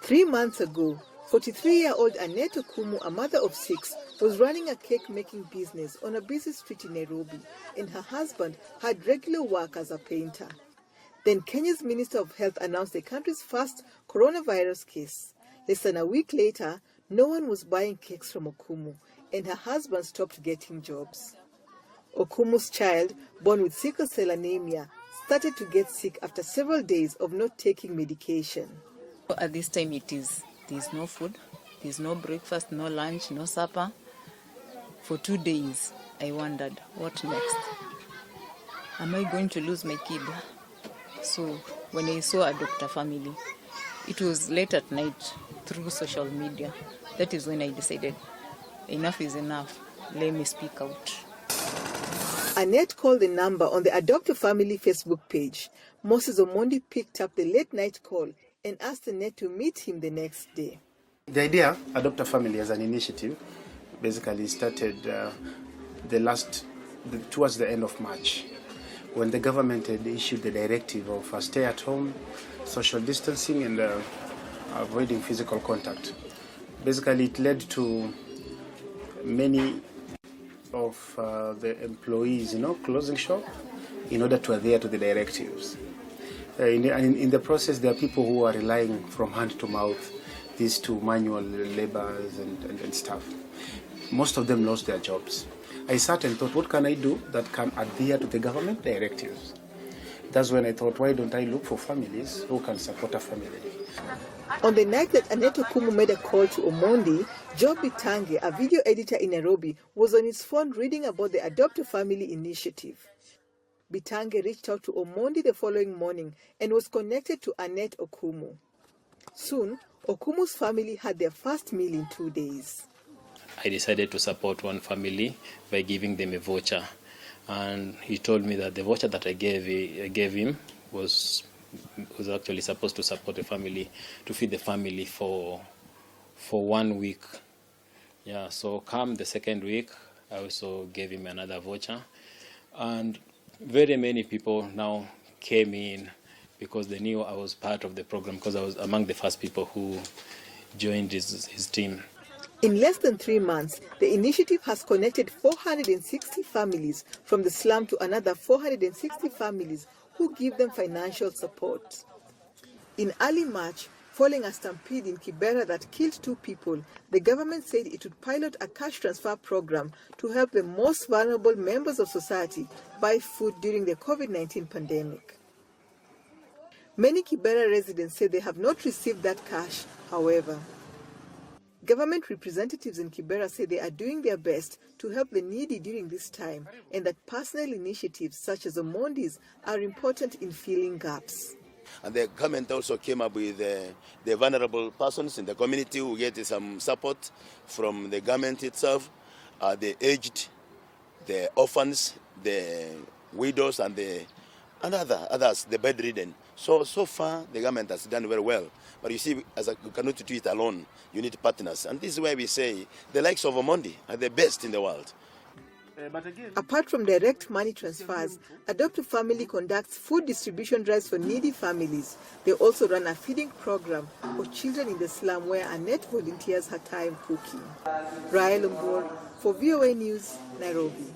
3 months ago, 43-year-old Annette Okumu, a mother of 6, was running a cake-making business on a busy street in Nairobi, and her husband had regular work as a painter. Then Kenya's Minister of Health announced the country's first coronavirus case. Less than a week later, no one was buying cakes from Okumu, and her husband stopped getting jobs. Okumu's child, born with sickle cell anemia, started to get sick after several days of not taking medication. At this time there's no food, there's no breakfast, no lunch, no supper. For 2 days, I wondered, what next? Am I going to lose my kid? So when I saw a doctor family, it was late at night through social media. That is when I decided, enough is enough, let me speak out. Annette called the number on the Adopt a Family Facebook page. Moses Omondi picked up the late-night call and asked Annette to meet him the next day. The idea, Adopt a Family as an initiative, basically started towards the end of March, when the government had issued the directive of stay-at-home, social distancing, and avoiding physical contact. Basically, it led to many of the employees, closing shop in order to adhere to the directives. In the process, there are people who are relying from hand to mouth, these to manual laborers and stuff. Most of them lost their jobs. I sat and thought, what can I do that can adhere to the government directives? That's when I thought, why don't I look for families who can support a family? On the night that Annette Okumu made a call to Omondi, Job Bitange, a video editor in Nairobi, was on his phone reading about the Adopt a Family initiative. Bitange reached out to Omondi the following morning and was connected to Annette Okumu. Soon, Okumu's family had their first meal in 2 days. I decided to support one family by giving them a voucher. And he told me that the voucher that I gave him was actually supposed to support a family, to feed the family for 1 week. Yeah, so come the second week, I also gave him another voucher. And very many people now came in because they knew I was part of the program, because I was among the first people who joined his team. In less than 3 months, the initiative has connected 460 families from the slum to another 460 families who give them financial support. In early March, following a stampede in KIBERA that killed 2 people, the government said it would pilot a cash transfer program to help the most vulnerable members of society buy food during the COVID-19 pandemic. Many KIBERA residents say they have not received that cash, however. Government representatives in KIBERA say they are doing their best to help the needy during this time, and that personal initiatives such as Omondi's are important in filling gaps. And the government also came up with the vulnerable persons in the community who get some support from the government itself, the aged, the orphans, the widows, and others, the bedridden. So far, the government has done very well. But you see, you cannot do it alone. You need partners. And this is why we say the likes of Omondi are the best in the world. Apart from direct money transfers, Adopt a Family conducts food distribution drives for needy families. They also run a feeding program for children in the slum where Annette volunteers her time cooking. Rael Umbor for VOA News, Nairobi.